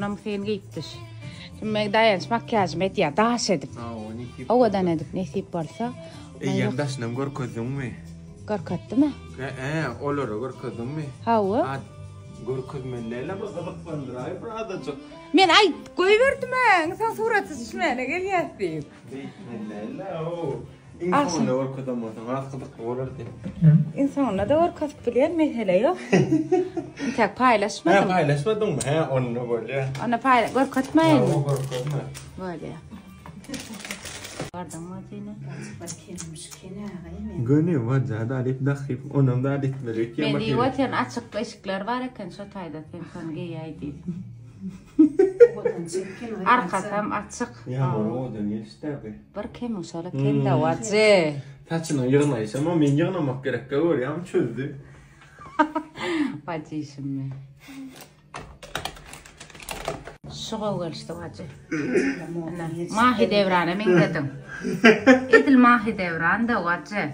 Namfeen giittis. Me dagens makias met ja taasedip. Owadan edip nesip bolsa. Yandash nam gorkodummi. Gorkodma? Oloro gorkodummi. Hawa? Gorkodmen lela basabat pandray brada. Men ay koyverdim. Sen suratı şmene gelyapti. Lela o. İnsan gorkodamatan asqıdık olardı. İnsanla da gorkodup bilen mesele yok. Tak paylaşmadım. Paylaşmadım mı? Onu böyle. Ona gorkotmayın. Gorkotma. Böyle. Vardım mazine. Gönül var zada alip dakhip. Onam da alip verir. Beni vatan açık ışıklar var ya şu tayda sen giyaydı. Arkasam açık. Ya o da ne istebi? Bir kim usulü kendi vazı. Taçına yığınaysa ama men yığınamak gerek var ya çözdü. Vazı işim. Şoğa gelişti vazı. Mahi devrana min dedim. İdil mahi devran da vazı.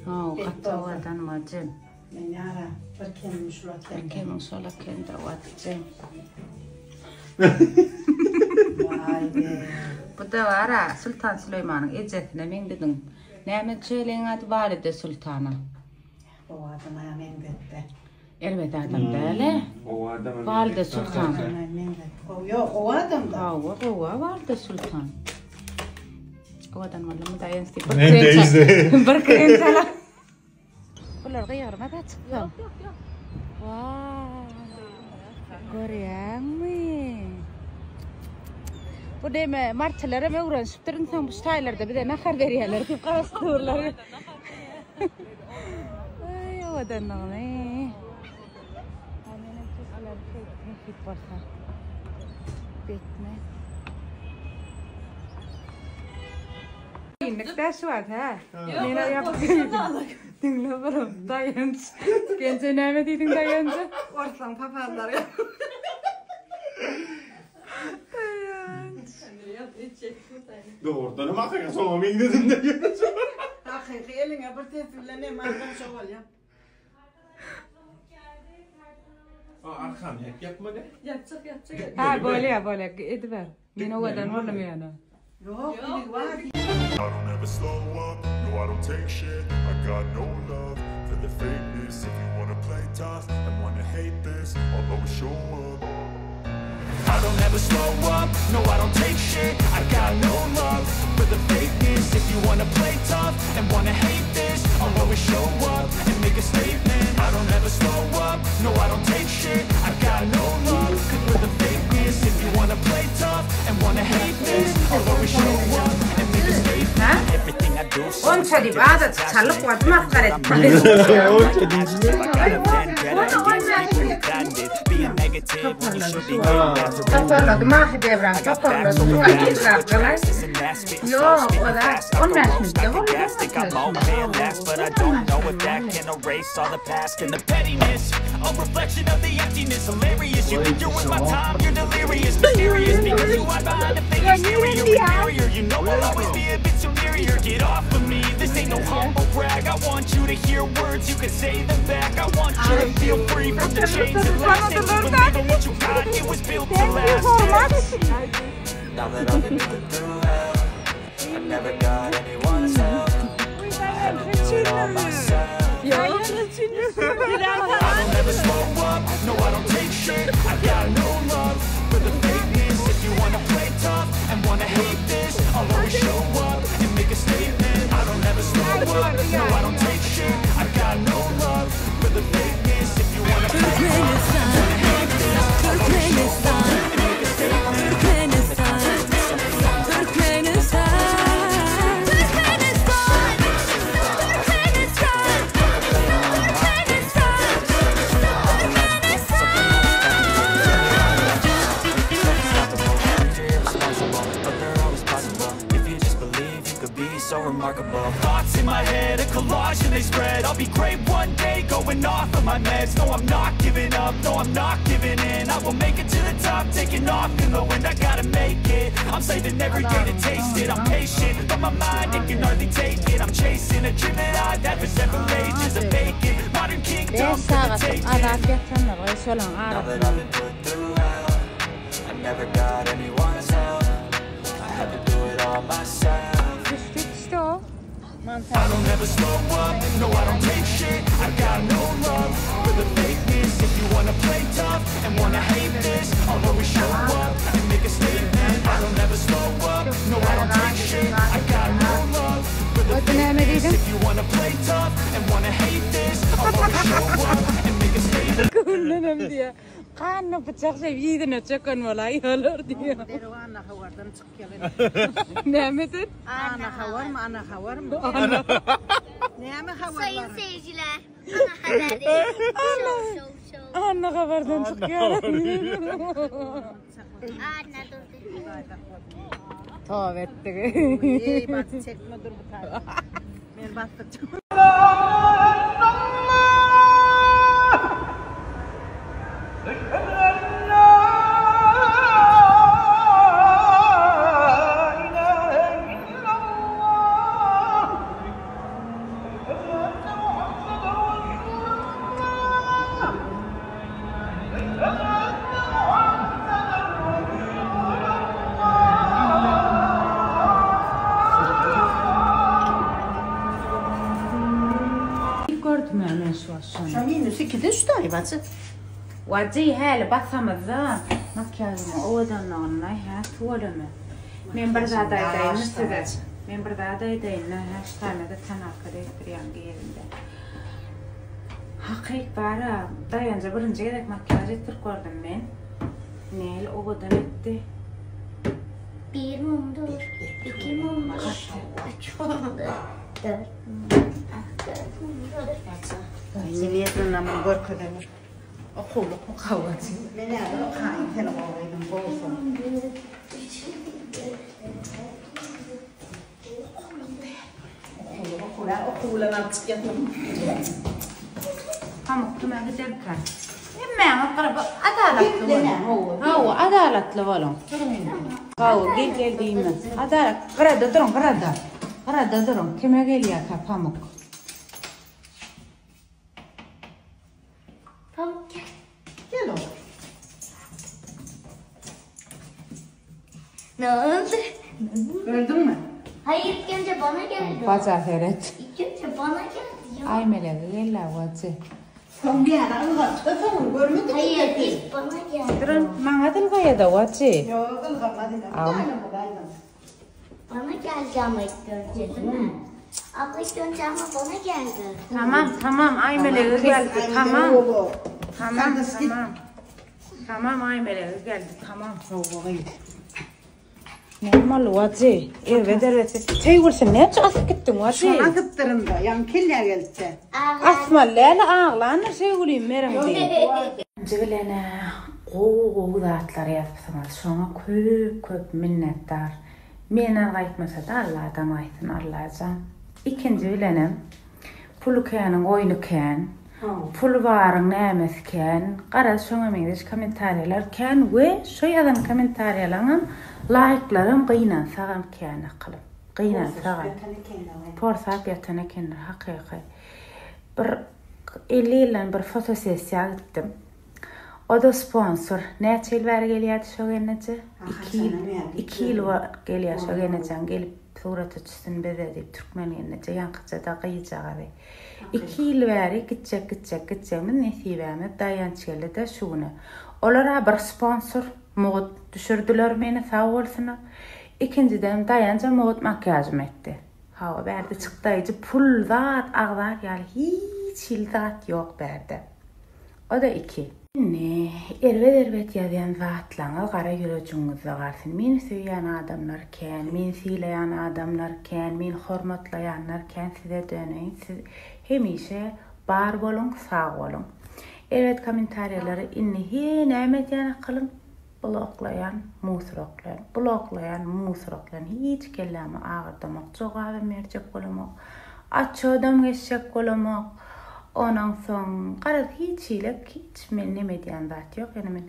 O katı vadan vazı. Menyara, perché non so la kenda vazı. Bu da var ha Sultan Süleyman'ın eczetine min dedim. Ne söyleyin adı valide sultana. O adama mendette. Elbette adam değil. O adam Valide sultan. O adam da. O valide sultan. O adam valla dayansı. Bir krençala. Bunlar kıyarma da çıkıyor. Yok. Wow. Görüyor musun? Bu deme martılara mı uğraşıp durun sen bu staylarda bir de ne kadar veriyorlar ki karıştırırlar. Ay o da ne? Annenin çocukları tek basa. Bekme. İnlikte şu var ha. Nina yaptım. Dinle bakalım dayanç. Gence ne dedin dayancı? Ortadan papazlar ya. Doğrudan ama hakikaten sonra min dedim de. Hakikaten eline bir tefille ne markan şoval ya. Arkam yapma de. Yatacak. Ha böyle ya böyle ediver. Yine o kadar oğlum yani. Yok bir var. I don't ever slow up, no I don't take shit. I got no love for the fakeness. If you wanna play tough and wanna hate this, I'll always show up. I don't ever slow up, no I don't take shit. I got no love for the fakeness. If you wanna play tough and wanna hate this, I'll always show up and make a statement. I don't ever slow up, no I don't take shit. I got no love for the fakeness. If you wanna play tough and wanna hate this, I'll always show up and make a statement. Everything I do On çadi bada çalıp vatmak karet. Being negative when you should be Kapalı maaşı devran kapalı. Ayıklar kalay. Yok o da onlaşmış da var. but I don't know if that can erase all the past and the pettiness. A reflection of the emptiness, hilarious. You think you're worth my time, you're delirious. Mysterious because you hide behind a fake exterior. Inferior, you know I'll always be a bit superior. Get off of me, this ain't no humble brag. I want you to hear words, you can say them back. I want you to feel free from the chains that last. And to believe in what you got, it was built to last. Now that I've been through hell, I never got anyone's help. I had to do it all myself. I don't ever slow up, no I don't take shit. I got no love for the fakeness. If you wanna play tough and wanna hate this, I'll always show up and make a statement. I don't ever slow up, no I don't take shit. I got no love for the fakeness. If you wanna play tough and wanna hate this, I'll always show up and make a statement. So remarkable. Thoughts in my head, a collage and they spread. I'll be great one day, going off of my meds. No, I'm not giving up, no, I'm not giving in. I will make it to the top, taking off in the wind. I gotta make it, I'm saving every day to taste it. I'm patient, but my mind, it can hardly take it. I'm in a dream that I never separate. Just a vacant modern kingdom. Beş saat azap yatanlar oysolan Now ağrı. that I've been put through hell, I never got anyone's help. I had to do it all myself. Düştük işte o. I don't ever slow up, no I don't take shit. I got no love for the fakeness. If you wanna play tough and wanna hate this, I'll always show up and make a statement. I don't ever slow up, no I don't take shit. I got no love for the fakeness. If you wanna play tough and wanna hate this, I'll always show up and make a statement. Kullanım diye. Kanlı bıçak seviyidine çöken olayı olur diyor. Deri ana havardan çıkıyor. Neymetin? Ana havar mı? Ana havar mı? Ne mi havarlar? Sayın seyirciler, ana haberi. Show. Anne haberden çıkıyor. Anne durdu. Tövbe ettik. İyi bak çekme dur bu tarafa. Ben bastıracağım. Gördüm hemen şu an. Şamini sikide üstay bacı. وجهي هالة بثم الذا ما كان أودا نعنا هاتولنا من بردا دايدا نستدت من بردا دايدا هاشتانا دتنا كده تريانجير ده حقيقة بارا دايان جبرن جيدك ما كان تركوردن من نيل أودا نتي Bir mumdur, iki mumdur, üç mumdur, dört mumdur. Niyetin namın gorkudemir. أخوك مخواتي Ben ne yapayım? Kayın telefonuyla bolsun. Okulan artık yatım. هم كما قدرت إما أقرب عدالة هو عدالة لولو هو قيل ديما عدالة غرادة درون غرادة درون كما قال يا كابامك Pamuk gel. Gel oğlum. Ne oldu? Gördün mü? Hayır, ilk önce bana geldi. باجا هرت İlk önce bana geldi ya. أي ملك قال لا واتي Son bir ara ılgattı. Son görmedin mi? Hayır, ilk bana geldi. درون ما هذا الغاية دواتي Yok ılgamadı. Aynen bu gaydan. Bana geldi ama ilk önce değil mi? Abla ilk önce ama bana geldi. tamam أي ملك قال tamam Oğlu. tamam Sen de git. tamam أي ملك قال tamam Oğlu git. normal واتي إيه بدر تيقول سنة أسكت واتي Şuna kıttırın da. Yan kelle geldi. أسمع لا أغلى أنا شيء يقولي مرم دي جبلنا قوضاتlar yapsınlar sonra köp minnettar meni aytmasa Allah adam aytın Allah'can ikinci bilenim pul kânin oyunu kân pul varın nämes kân qara şoňa meňdeş kommentarlar kân we şoý adam kommentarlaryň like'larym gıynan sagam kân akylyp gıynan sagam porsap ýatana kendir hakyky bir 50 ýyldan bir fotosessiýa gitdim. O da sponsor. Neçe yıl beri geliyordu şu genece? 2 yıl geliyor şu genece. Gelip surat açısın bede deyip Türkmen genece. Yankıca da kıyıcağı dey. 2 yıl beri gidecek. Min nesibemi dayanç geldi de şunu. Olara bir sponsor muğut düşürdüler beni sağ olsunlar. İkinciden dayanca muğut makyajım etti. Hava berdi çıktayıcı pul zat ağlar yani hiç zat yok berdi. O da 2. Ne, ervet yazan zatlaňa gara ýüregiňizde garşy. Meni söýýän adamlar kän, meni sileýän adamlar kän, meni hormatlaýanlar kän size döneýin. Siz hemişe bar bolun, sağ bolun. Evet, kommentarlary inni he nämet ýana kılın. Bloklayan, musroklayan. Hiç kelläme agyrdamak, jogaba merjek bolamak, açodam geçecek bolamak. Ondan sonra qarad hiç men neme diyen zat yok yani men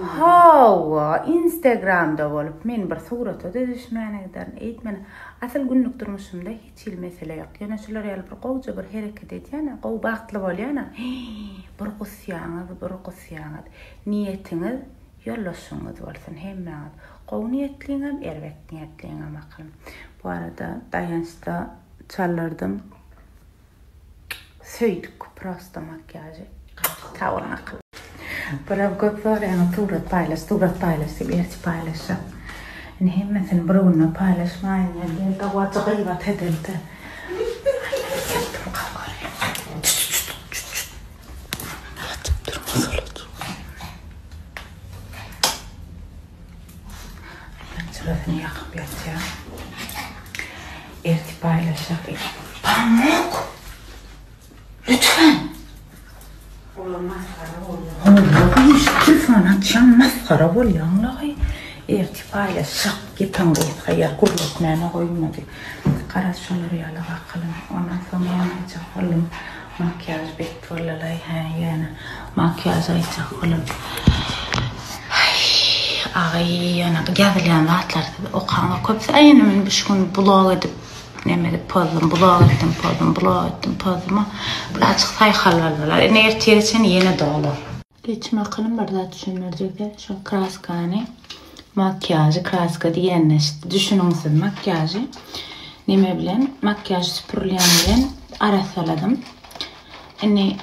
hawa Instagram'da bolup men bir surata da düşmene giderin eğitmeni asıl günlük durmuşumda hiç mesele yok yani şular ýaly bir gowja bir hereket etýän gow bagtly bolýan bir gusýaňyz niýetiniz ýollaşyňyz bolsun hemmäňiz gow niýetliňem erbek niýetliňem akylym bu arada dayançda çallardım söydük prosta makyajı tavrına kıl. Bırak göpler yani turat paylaş bir yerti paylaşa. Ne hem mesela bruna paylaşmayın yani tavat gıybat edildi. Sırasını yakıp yatacağım. Erti paylaşa. Pamuk! Lütfen. Oğlum maskara oluyor. Lütfen açacağım maskara oluyor. İrtifayla şak gipen koyup hayal kuruluk nana koymadı. Karas şunları yala bakalım. Ondan sonra yanacak oğlum. Makyaj bekti olalay. Yani makyaj ayacak oğlum. Ağay yana gazlayan vaatlar okanla köpse aynı men bir gün blog edip nemedi pozum blog ettim pozuma bir açık sayhalarlar ne ertiyersen yeni doğalar geçme akılım barda düşünürcekler şu kraskani makyajı kraska diyen işte düşününsün makyajı neme bilen makyaj süpürleyen bilen arasaladım eni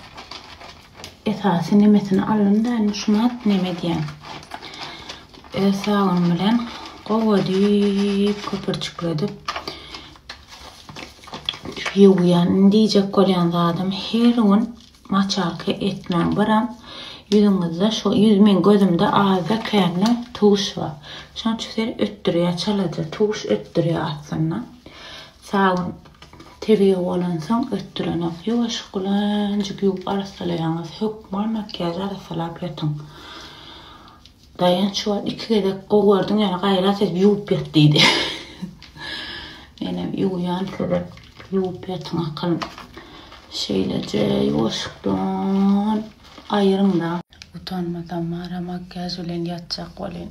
esası nemesini alın da şuna neme diyen sağın bilen kovadip köpürçükledip yuyan diyecek olan adam her gün maçarkı etmen baran yüzümüzde şu yüzümün gözümde ağızda kendine tuğuş var. Şu an çüzleri öttürüyor çaladı tuğuş öttürüyor aslında. Sağın tebiye olansan öttüren yavaş kulancık yup arasalayanız hükmar makyaj arasalap yatın. Dayan şu an 2 kere kovardın yani gayret edip yup yattıydı. Yani yuyan sebep yup yatın akalım. Şeylece yavaşlıktan ayırın da. Utanmadan mara makyaj olan yatacak olan.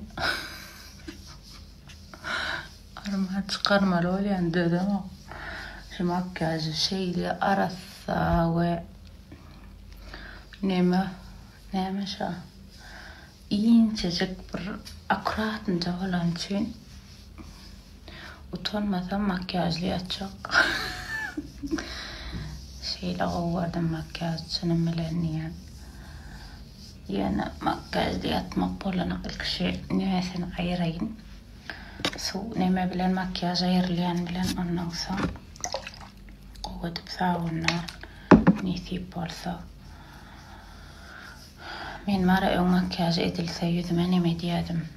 Arma çıkarmalı olan dedim ama. Şu makyajı şeyle arasa ve neme şu İncecik bir akuratınca olan için utanmadan makyajlı yatacak. Şeyle kovardım makyajcının bilen yani makyajlı yatmak bolana ilk şey niyesini ayırayın. Neme bilen makyaj ayırlayan bilen ondan sonra kovadıp sağına nisip olsa. Men mara ön makyaj edilse yüzüme neme diyedim.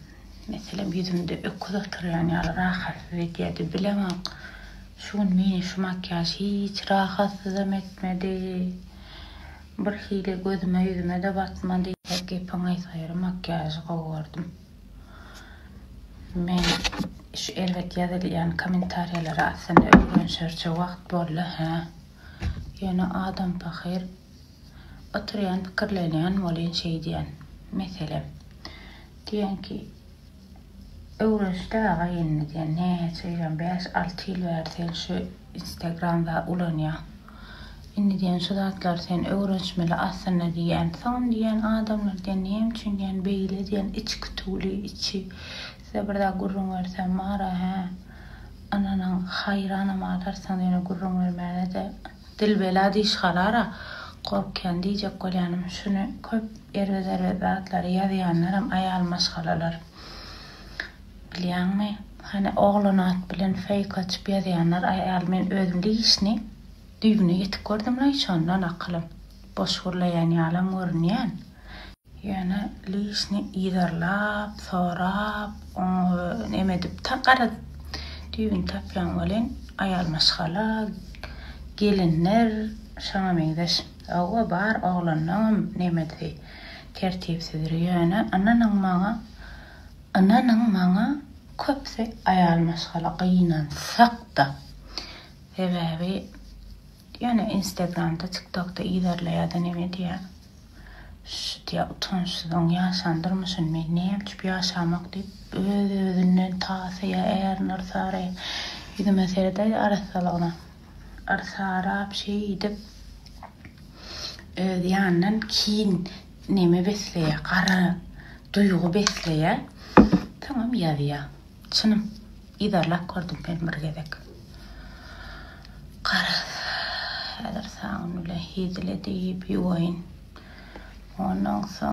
Mesela yüzümde öküz oturuyan ya rahatsız ediyordu bilemem. Beni şu makyaj hiç rahatsız etmedi. Bir hile gözüme yüzüme de batmadı. Hep bana sayarı makyajı kovardım. Men şu elbet yazılayan komentaryalara aslında öğrenşerçe vakt bolla ha. Yani adam bakır. Oturuyan fikirlenen olan şey diyen. Mesela diyen ki öğrençte ağayını diyen ne söyleyeceğim 5-6 yıl versen şu Instagram'da ulan ya. İnni diyen şu zatlar sen öğrençmeli aslında diyen son diyen adamlar diyen neyim için diyen beyle diyen iç kutulu içi size burada gurrun versen mara ha ananın hayrana madarsan diyen gurrun vermeli de dil beladi işgalara korkken diyecek olanım şunu köp ervezatları yazıyanlarım ayal maşgalalar biliyan mı? Hani oğlanat bilen fake açıp yazıyanlar ayal men özümde işini düğünü yetik gördüm la hiç ondan akılım boş vurlayan yalan görünüyen yani lişini idarlap sorap emedip takarad düğün tapyan olan ayal maşgala gelinler şana meydeş Awa bar oğlanım nemedi tertipsidir yani ananın mağa köpse ayal maşgala qıyınan sakta sebebi Yani Instagram'da, TikTok'ta iyilerle ne diye. Ya utançsızdan yaşandırmışsın beni. Ne yapıp yaşamak deyip özünden tasaya eğernir idi meselede arsalığına. Arsara bir şey edip yandan kiin neme besleye, qara duygu besleye. Tamam yazıya. Çınım. İdarlak gördüm ben bir gedek. Qara. Hadır sağın öyle hidile deyip yuvayn. Ondan sonra